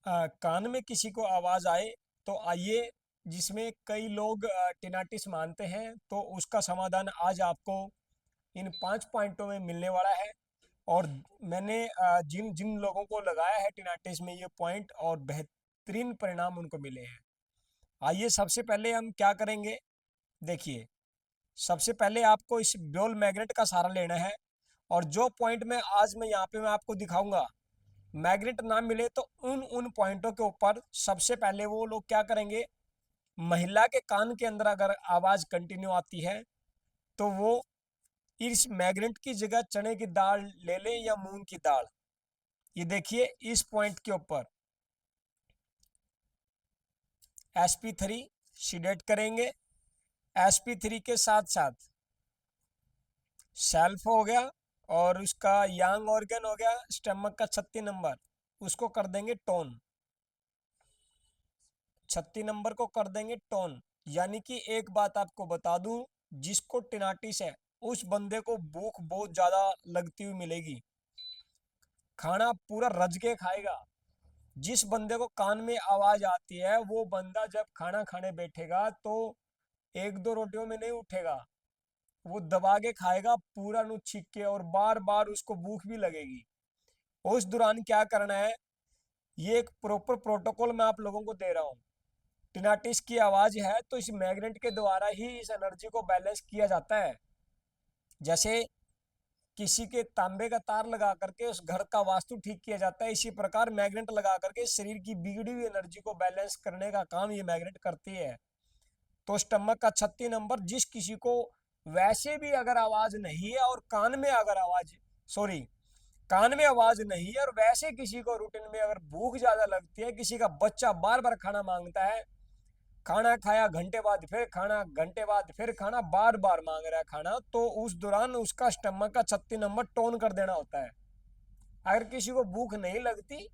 कान में किसी को आवाज आए तो आइए, जिसमें कई लोग टिनाटिस मानते हैं, तो उसका समाधान आज आपको इन 5 पॉइंटों में मिलने वाला है। और मैंने जिन जिन लोगों को लगाया है टिनाटिस में ये पॉइंट, और बेहतरीन परिणाम उनको मिले हैं। आइए, सबसे पहले हम क्या करेंगे, देखिए। सबसे पहले आपको इस बॉल मैग्नेट का सहारा लेना है, और जो पॉइंट में आज मैं यहाँ पे मैं आपको दिखाऊंगा, मैग्नेट ना मिले तो उन उन पॉइंटों के ऊपर सबसे पहले वो लोग क्या करेंगे, महिला के कान के अंदर अगर आवाज कंटिन्यू आती है तो वो इस मैग्नेट की जगह चने की दाल ले लें या मूंग की दाल। ये देखिए, इस पॉइंट के ऊपर sp3 सीडेट करेंगे। sp3 के साथ साथ सेल्फ हो गया, और उसका यांग ऑर्गन हो गया स्टमक का 36 नंबर, उसको कर देंगे टोन। 36 नंबर को कर देंगे टोन। यानी कि एक बात आपको बता दूं, जिसको टिनाटिस है उस बंदे को भूख बहुत ज्यादा लगती हुई मिलेगी, खाना पूरा रज के खाएगा। जिस बंदे को कान में आवाज आती है वो बंदा जब खाना खाने बैठेगा तो एक दो रोटियों में नहीं उठेगा, वो दबा के खाएगा पूरा नु छीक के, और बार बार उसको भूख भी लगेगी। उस दौरान क्या करना है, ये एक प्रॉपर प्रोटोकॉल मैं आप लोगों को दे रहा हूँ। टिनाटिस की आवाज है तो इस मैग्नेट के द्वारा ही इस एनर्जी को बैलेंस किया जाता है। जैसे किसी के तांबे का तार लगा करके उस घर का वास्तु ठीक किया जाता है, इसी प्रकार मैग्नेट लगा करके शरीर की बिगड़ी हुई एनर्जी को बैलेंस करने का काम ये मैग्नेट करती है। तो स्टमक का 36 नंबर, जिस किसी को वैसे भी अगर आवाज नहीं है और कान में अगर आवाज, सॉरी, कान में आवाज नहीं है और वैसे किसी को रूटीन में अगर भूख ज्यादा लगती है, किसी का बच्चा बार बार खाना मांगता है, खाना खाया घंटे बाद फिर खाना, घंटे बाद फिर खाना, बार बार मांग रहा है खाना, तो उस दौरान उसका स्टमक का 36 नंबर टोन कर देना होता है। अगर किसी को भूख नहीं लगती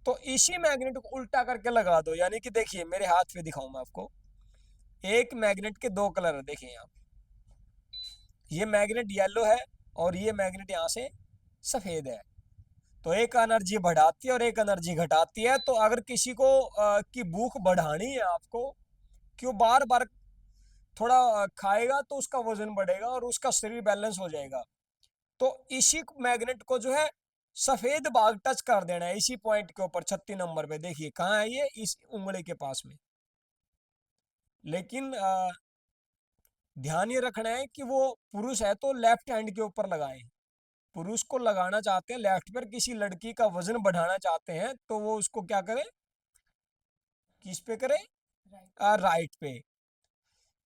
तो इसी मैग्नेट को उल्टा करके लगा दो। यानी कि देखिए, मेरे हाथ पे दिखाऊं मैं आपको, एक मैग्नेट के दो कलर है, देखिए आप। ये मैग्नेट येलो है और ये मैग्नेट यहाँ से सफेद है। तो एक एनर्जी बढ़ाती है और एक एनर्जी घटाती है। तो अगर किसी को की भूख बढ़ानी है आपको, क्यों बार बार थोड़ा खाएगा तो उसका वजन बढ़ेगा और उसका शरीर बैलेंस हो जाएगा। तो इसी मैग्नेट को जो है सफेद भाग टच कर देना है इसी पॉइंट के ऊपर 36 नंबर पे। देखिए कहाँ है ये, इस उंगली के पास में। लेकिन ध्यान ये रखना है कि वो पुरुष है तो लेफ्ट हैंड के ऊपर लगाएं। पुरुष को लगाना चाहते हैं लेफ्ट पर, किसी लड़की का वजन बढ़ाना चाहते हैं तो वो उसको क्या करे, किस पे करे, राइट पे।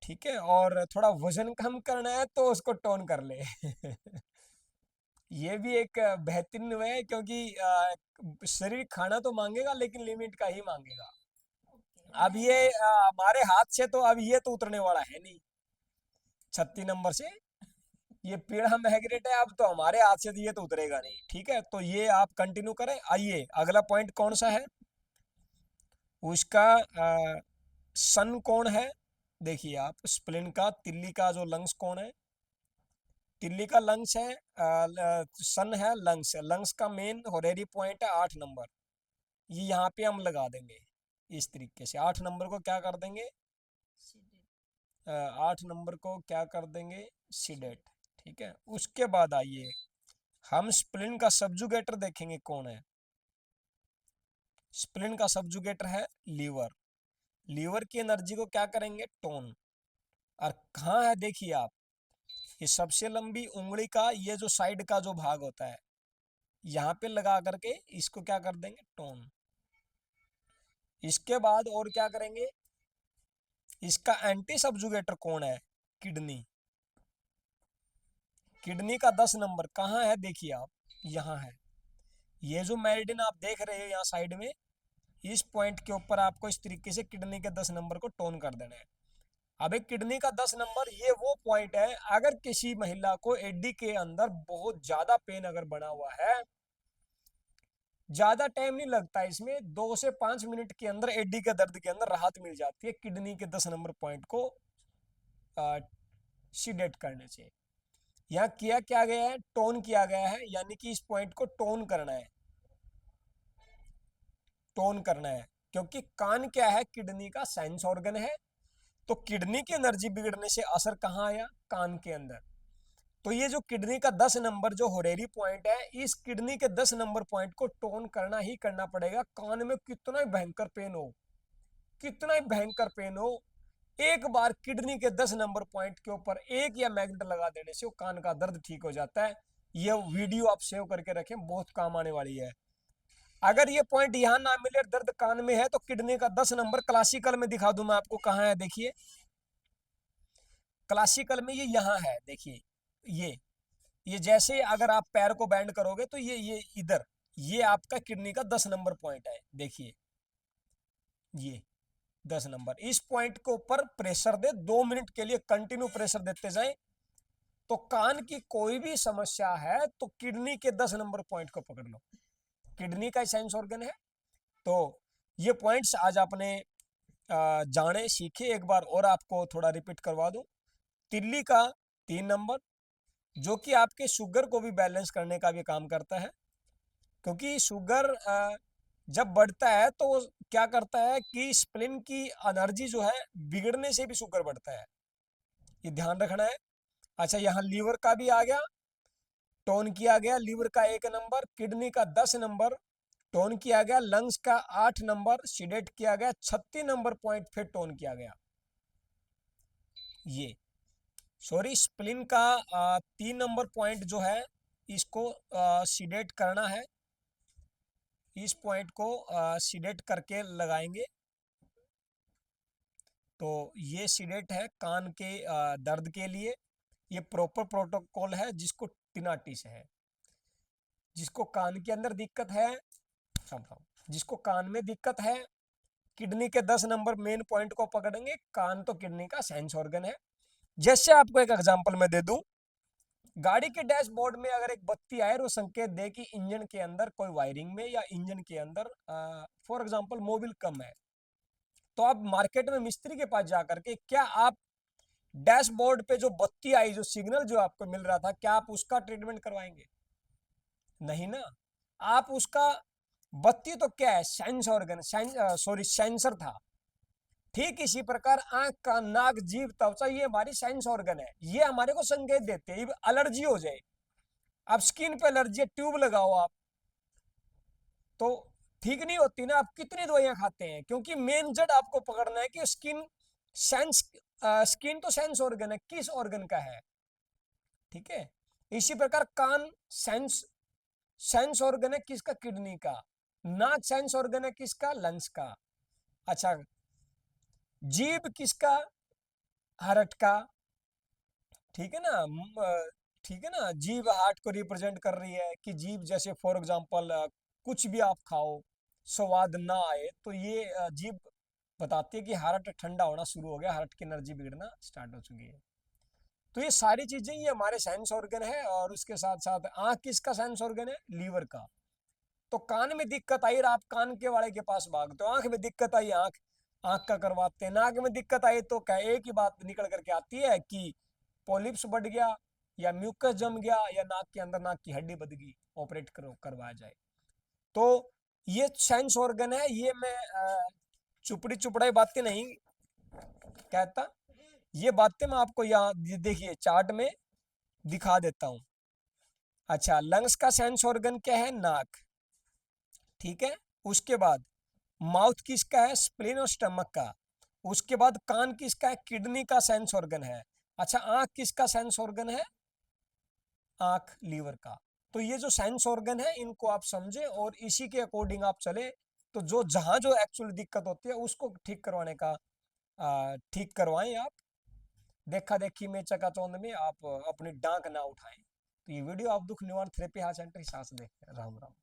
ठीक है, और थोड़ा वजन कम करना है तो उसको टोन कर ले। ये भी एक बेहतरीन वे है, क्योंकि शरीर खाना तो मांगेगा लेकिन लिमिट का ही मांगेगा। अब ये हमारे हाथ से तो अब ये तो उतरने वाला है नहीं 36 नंबर से, ये पीढ़ा मैग्नेट है, अब तो हमारे हाथ से तो ये तो उतरेगा नहीं। ठीक है, तो ये आप कंटिन्यू करें। आइए, अगला पॉइंट कौन सा है, उसका सन कौन है। देखिए आप, स्प्लिन का तिल्ली का जो लंग्स कौन है, तिल्ली का लंग्स है, सन है लंग्स है। लंग्स का मेन होरेरी पॉइंट है 8 नंबर। ये यहाँ पे हम लगा देंगे इस तरीके से। 8 नंबर को क्या कर देंगे, 8 नंबर को क्या कर देंगे, सीडेट। ठीक है, उसके बाद आइए हम स्प्लिन का सब्जुगेटर देखेंगे कौन है। स्प्लिन का सब्जुगेटर है लीवर। लीवर की एनर्जी को क्या करेंगे, टोन। और कहाँ है देखिए आप, ये सबसे लंबी उंगली का ये जो साइड का जो भाग होता है, यहाँ पे लगा करके इसको क्या कर देंगे, टोन। इसके बाद और क्या करेंगे, इसका एंटी सब्जुगेटर कौन है, किडनी। किडनी का 10 नंबर कहाँ है, देखिए आप, यहाँ है। ये जो मेरिडियन आप देख रहे हो यहाँ साइड में, इस पॉइंट के ऊपर आपको इस तरीके से किडनी के 10 नंबर को टोन कर देना है। अब एक किडनी का 10 नंबर ये वो पॉइंट है, अगर किसी महिला को एडी के अंदर बहुत ज्यादा पेन अगर बना हुआ है, ज्यादा टाइम नहीं लगता इसमें, 2 से 5 मिनट के अंदर एडी के दर्द के अंदर राहत मिल जाती है किडनी के 10 नंबर पॉइंट को सीडेट करने से। यहाँ किया क्या गया है, टोन किया गया है, यानी कि इस पॉइंट को टोन करना है। टोन करना है, क्योंकि कान क्या है, किडनी का सेंस ऑर्गन है। तो किडनी की एनर्जी बिगड़ने से असर कहाँ आया, कान के अंदर। तो ये जो किडनी का 10 नंबर जो होरेरी पॉइंट है, इस किडनी के 10 नंबर पॉइंट को टोन करना ही करना पड़ेगा। कान में कितना ही भयंकर पेन हो, कितना ही भयंकर पेन हो, एक बार किडनी के 10 नंबर पॉइंट के ऊपर एक या मैग्नेट लगा देने से वो कान का दर्द ठीक हो जाता है। ये वीडियो आप सेव करके रखें, बहुत काम आने वाली है। अगर ये पॉइंट यहां ना मिले, दर्द कान में है, तो किडनी का 10 नंबर क्लासिकल में दिखा दूं मैं आपको, कहां है देखिए। क्लासिकल में ये यहाँ है, देखिए। ये जैसे अगर आप पैर को बैंड करोगे तो ये इधर, ये आपका किडनी का 10 नंबर पॉइंट है, देखिए। ये 10 नंबर, इस पॉइंट के ऊपर प्रेशर दे, 2 मिनट के लिए कंटिन्यू प्रेशर देते जाए। तो कान की कोई भी समस्या है तो किडनी के 10 नंबर पॉइंट को पकड़ लो, किडनी का सेंस ऑर्गन है। तो ये पॉइंट्स आज आपने जाने सीखे, एक बार और आपको थोड़ा रिपीट करवा दूं। तिल्ली का 3 नंबर, जो कि आपके शुगर को भी बैलेंस करने का भी काम करता है, क्योंकि शुगर जब बढ़ता है तो वो क्या करता है कि स्प्लिन की एनर्जी जो है बिगड़ने से भी शुगर बढ़ता है, ये ध्यान रखना है। अच्छा, यहाँ लीवर का भी आ गया, टोन किया गया। लीवर का 1 नंबर, किडनी का 10 नंबर टोन किया गया, लंग्स का 8 नंबर सीडेट किया गया, 36 नंबर पॉइंट फिर टोन किया गया। ये सॉरी, स्प्लिन का 3 नंबर पॉइंट जो है, इसको सीडेट करना है, इस पॉइंट को सीडेट करके लगाएंगे। तो ये सीडेट है कान के दर्द के लिए। ये प्रॉपर प्रोटोकॉल है, जिसको टिनाटिस है, जिसको कान के अंदर दिक्कत है, जिसको कान में दिक्कत है, किडनी के 10 नंबर मेन पॉइंट को पकड़ेंगे। कान तो किडनी का सेंस ऑर्गन है। जैसे आपको एक एग्जांपल मैं दे दूं, गाड़ी के डैशबोर्ड में अगर एक बत्ती आए और वो संकेत दे कि इंजन के अंदर कोई वायरिंग में या इंजन के अंदर फॉर एग्जांपल मोबिल कम है, तो आप मार्केट में मिस्त्री के पास जाकर के, क्या आप डैशबोर्ड पे जो बत्ती आई, जो सिग्नल जो आपको मिल रहा था, क्या आप उसका ट्रीटमेंट करवाएंगे? नहीं ना। आप उसका, बत्ती तो क्या है, सेंस ऑर्गन, सॉरी सेंसर था। ठीक इसी प्रकार आंख, का नाक, जीभ, त्वचा, ये हमारी सेंस ऑर्गन है, ये हमारे को संकेत देते हैं। एलर्जी हो जाए, अब स्किन पे एलर्जी, ट्यूब लगाओ आप, तो ठीक नहीं होती ना। आप कितनी दवाइयां खाते हैं, क्योंकि मेन जड़ आपको पकड़ना है कि स्किन सेंस, स्किन तो सेंस ऑर्गन है, किस ऑर्गन का है, ठीक है। इसी प्रकार कान सेंस, सेंस ऑर्गन है किसका, किडनी का। नाक सेंस ऑर्गन है किसका, लंग्स का। अच्छा, जीभ किसका, हार्ट का, ठीक है ना। ठीक है ना, जीभ हार्ट को रिप्रेजेंट कर रही है, कि जीभ जैसे फॉर एग्जांपल कुछ भी आप खाओ, स्वाद ना आए, तो ये जीभ बताती है कि हार्ट ठंडा होना शुरू हो गया, हार्ट की एनर्जी बिगड़ना स्टार्ट हो चुकी है। तो ये सारी चीजें ये हमारे सेंस ऑर्गन है। और उसके साथ साथ आंख किसका सेंस ऑर्गन है, लीवर का। तो कान में दिक्कत आई, आप कान के वाले के पास भागते हो, आंख में दिक्कत आई, आंख, आंख का करवाते हैं। नाक में दिक्कत आई तो क्या, एक ही बात निकल करके आती है कि पॉलिप्स बढ़ गया, या म्यूकस जम गया, या नाक के अंदर नाक की हड्डी बद गई, ऑपरेट करो, करवाया जाए। तो ये सेंस ऑर्गन है। ये मैं चुपड़ी चुपड़ाई बातें नहीं कहता, ये बातें मैं आपको यहाँ देखिए चार्ट में दिखा देता हूँ। अच्छा, लंग्स का सेंस ऑर्गन क्या है, नाक, ठीक है। उसके बाद माउथ किसका है, स्प्लीन और स्टमक का। उसके बाद कान किसका है, किडनी का सेंस ऑर्गन है। अच्छा, आंख किसका सेंस ऑर्गन है, आंख लीवर का। तो ये जो सेंस ऑर्गन है, इनको आप समझे और इसी के अकॉर्डिंग आप चले, तो जो जहां जो एक्चुअली दिक्कत होती है उसको ठीक करवाने का, ठीक करवाएं आप। देखा देखी में चकाचौंध में आप अपनी डांक ना उठाएं। तो ये वीडियो आप दुख निवारण थेरेपी हार्ट सेंटर सास देख, राम राम।